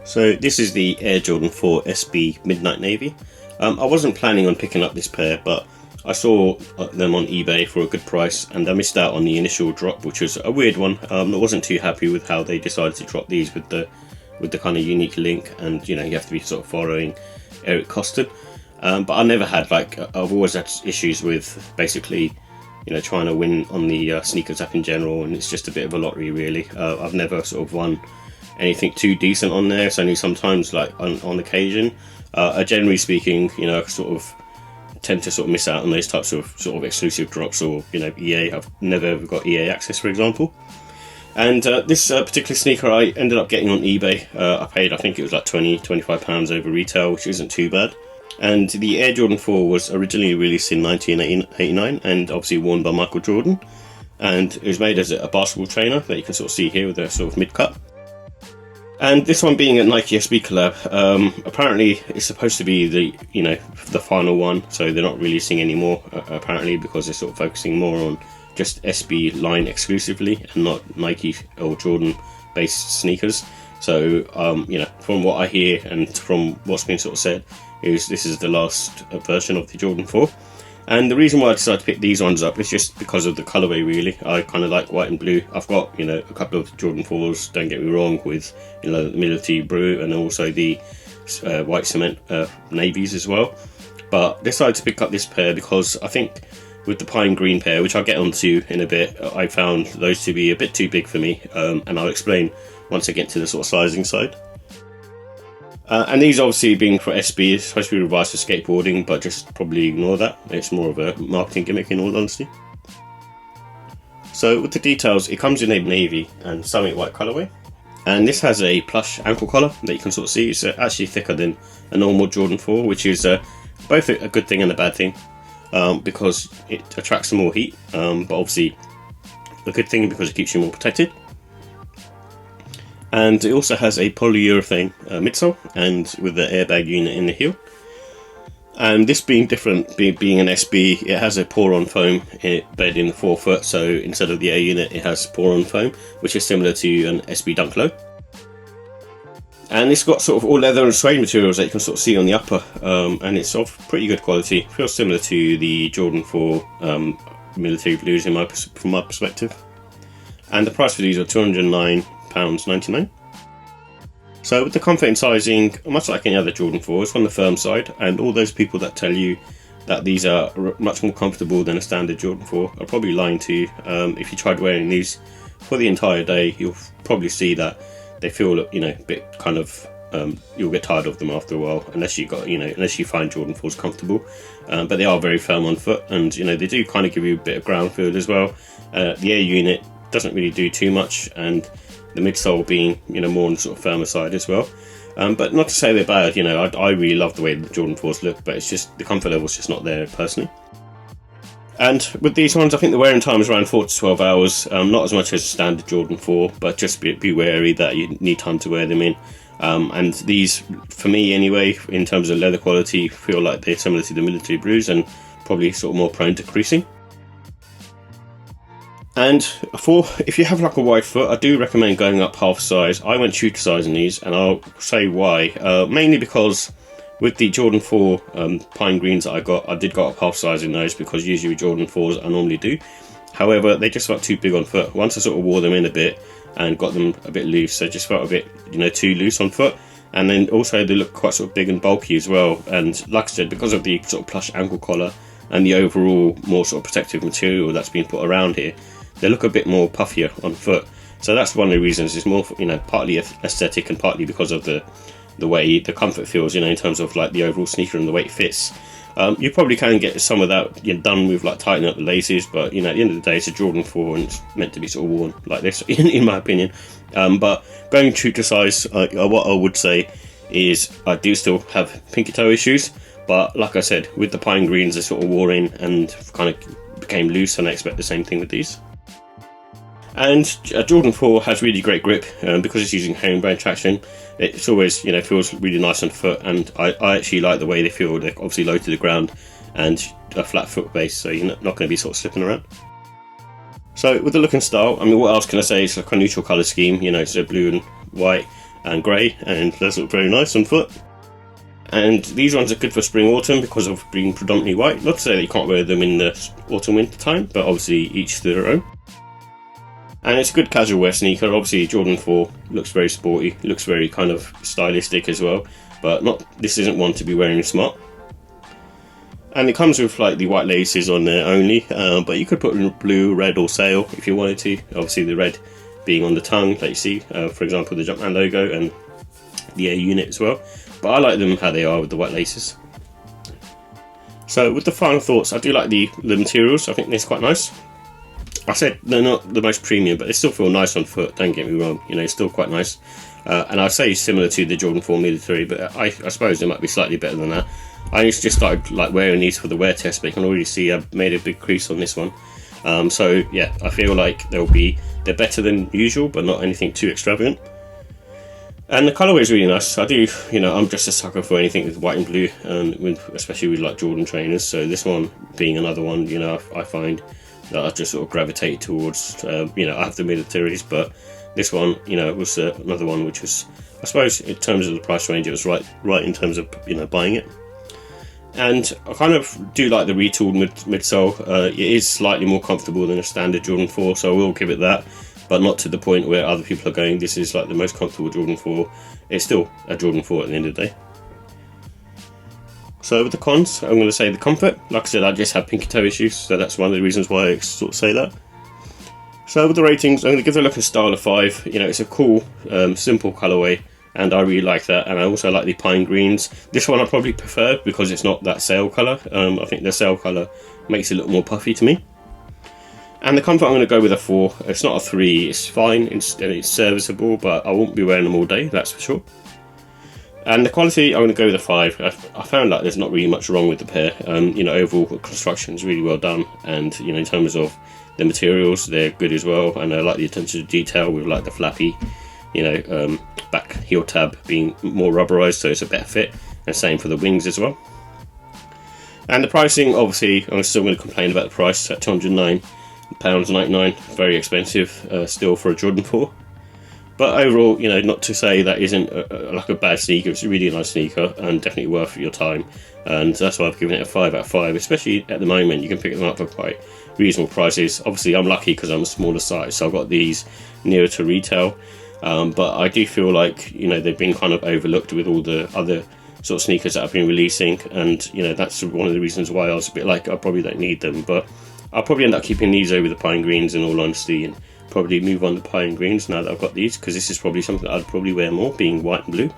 So this is the Air Jordan 4 SB Midnight Navy. I wasn't planning on picking up this pair, but I saw them on eBay for a good price and I missed out on the initial drop, which was a weird one. I wasn't too happy with how they decided to drop these with the kind of unique link, and you have to be sort of following Eric Costin. But I never had, I've always had issues with basically trying to win on the sneakers app in general, and it's just a bit of a lottery really. I've never sort of won anything too decent on there. It's only sometimes on occasion. Generally speaking, I sort of tend to sort of miss out on those types of sort of exclusive drops, or EA. I've never ever got EA access, for example. And this particular sneaker I ended up getting on eBay. I paid, I think it was like £20-25 over retail, which isn't too bad. And the Air Jordan 4 was originally released in 1989 and obviously worn by Michael Jordan. And it was made as a basketball trainer that you can sort of see here with a sort of mid-cut. And this one being a Nike SB collab, apparently it's supposed to be the final one, so they're not releasing any more apparently, because they're sort of focusing more on just SB line exclusively and not Nike or Jordan based sneakers. So from what I hear and from what's been sort of said, is this is the last version of the Jordan 4. And the reason why I decided to pick these ones up is just because of the colourway really. I kind of like white and blue. I've got a couple of Jordan 4s, don't get me wrong, with the military blue and also the white cement navies as well. But I decided to pick up this pair because I think with the pine green pair, which I'll get onto in a bit, I found those to be a bit too big for me, and I'll explain once I get to the sort of sizing side. And these obviously being for SB, it's supposed to be revised for skateboarding, but just probably ignore that. It's more of a marketing gimmick in all honesty. So with the details, it comes in a navy and summit white colourway. And this has a plush ankle collar that you can sort of see. It's actually thicker than a normal Jordan 4, which is both a good thing and a bad thing, because it attracts some more heat, but obviously a good thing because it keeps you more protected. And it also has a polyurethane midsole, and with the airbag unit in the heel. And this being different, being an SB, it has a pour-on foam bed in the forefoot, so instead of the A unit it has pour-on foam, which is similar to an SB Dunk Low. And it's got sort of all leather and suede materials that you can sort of see on the upper, and it's of pretty good quality. Feels similar to the Jordan 4 military blues from my perspective. And the price for these are £209.99. So with the comfort and sizing, much like any other Jordan 4, it's on the firm side, and all those people that tell you that these are much more comfortable than a standard Jordan 4 are probably lying to you. If you tried wearing these for the entire day, you'll probably see that they feel a bit kind of you'll get tired of them after a while, unless you find Jordan 4s comfortable. But they are very firm on foot, and they do kind of give you a bit of ground feel as well. The Air unit doesn't really do too much, and the midsole being more on the sort of firmer side as well. But not to say they're bad. I really love the way the Jordan 4s look, but it's just the comfort level's just not there personally. And with these ones, I think the wearing time is around 4 to 12 hours, not as much as a standard Jordan 4, but just be wary that you need time to wear them in. And these, for me anyway, in terms of leather quality, feel like they're similar to the military blues and probably sort of more prone to creasing. And if you have a wide foot, I do recommend going up half size. I went shooter size in these, and I'll say why. Mainly because with the Jordan 4 pine greens that I did go up half size in those, because usually with Jordan 4s I normally do. However, they just felt too big on foot. Once I sort of wore them in a bit and got them a bit loose, they just felt a bit too loose on foot. And then also they look quite sort of big and bulky as well. And like I said, because of the sort of plush ankle collar and the overall more sort of protective material that's been put around here, they look a bit more puffier on foot. So that's one of the reasons. It's more partly aesthetic and partly because of the way the comfort feels, in terms of the overall sneaker and the way it fits. You probably can get some of that done with tightening up the laces, but at the end of the day, it's a Jordan 4 and it's meant to be sort of worn like this, in my opinion. But going true to size, what I would say is I do still have pinky toe issues, but like I said, with the pine greens, they sort of wore in and kind of became loose, and I expect the same thing with these. And Jordan 4 has really great grip, because it's using home-brand traction. It's always, feels really nice on foot, and I actually like the way they feel. They're obviously low to the ground and a flat foot base, so you're not going to be sort of slipping around. So with the look and style, what else can I say? It's like a neutral colour scheme, it's a blue and white. and grey, and those look very nice on foot. And these ones are good for spring autumn because of being predominantly white. Not to say that you can't wear them in the autumn winter time, but obviously each to their own. And it's a good casual wear sneaker. Obviously Jordan 4 looks very sporty, looks very kind of stylistic as well, but this isn't one to be wearing smart. And it comes with like the white laces on there only, but you could put in blue, red or sail if you wanted to. Obviously the red being on the tongue, like you see, for example the Jumpman logo and the A unit as well. But I like them how they are with the white laces. So with the final thoughts, I do like the materials. I think they're quite nice. I said they're not the most premium, but they still feel nice on foot, don't get me wrong, you know, it's still quite nice. And I'd say similar to the Jordan 4 military, but I suppose they might be slightly better than that. I just started like wearing these for the wear test, but you can already see I've made a big crease on this one. So yeah, I feel like they're better than usual, but not anything too extravagant. And the colourway is really nice. I do, you know, I'm just a sucker for anything with white and blue, and especially with like Jordan trainers. So this one being another one, you know, I find that I just sort of gravitate towards. You know, I have the militaries, but this one, you know, was another one which was, I suppose, in terms of the price range, it was right in terms of, you know, buying it. And I kind of do like the retooled midsole. It is slightly more comfortable than a standard Jordan 4, so I will give it that. But not to the point where other people are going, this is like the most comfortable Jordan 4. It's still a Jordan 4 at the end of the day. So with the cons, I'm going to say the comfort. Like I said, I just have pinky toe issues, so that's one of the reasons why I sort of say that. So with the ratings, I'm going to give it like a style of 5. You know, it's a cool, simple colourway, and I really like that. And I also like the pine greens. This one I probably prefer because it's not that sail colour. I think the sail colour makes it a little more puffy to me. And the comfort, I'm going to go with a 4. It's not a 3, it's fine, it's serviceable, but I won't be wearing them all day, that's for sure. And the quality, I'm going to go with a 5. I found like there's not really much wrong with the pair. You know, overall construction is really well done, and you know, in terms of the materials, they're good as well. And I like the attention to detail with like the flappy, you know, back heel tab being more rubberized, so it's a better fit. And same for the wings as well. And the pricing, obviously, I'm still going to complain about the price at £209.99, very expensive still for a Jordan 4. But overall, you know, not to say that isn't like a bad sneaker. It's a really nice sneaker and definitely worth your time. And that's why I've given it a 5 out of 5. Especially at the moment, you can pick them up for quite reasonable prices. Obviously, I'm lucky because I'm a smaller size, so I've got these nearer to retail. But I do feel like, you know, they've been kind of overlooked with all the other sort of sneakers that I've been releasing. And, you know, that's one of the reasons why I was a bit like, I probably don't need them. But I'll probably end up keeping these over the pine greens in all honesty, and probably move on to pine greens now that I've got these, because this is probably something that I'd probably wear more, being white and blue.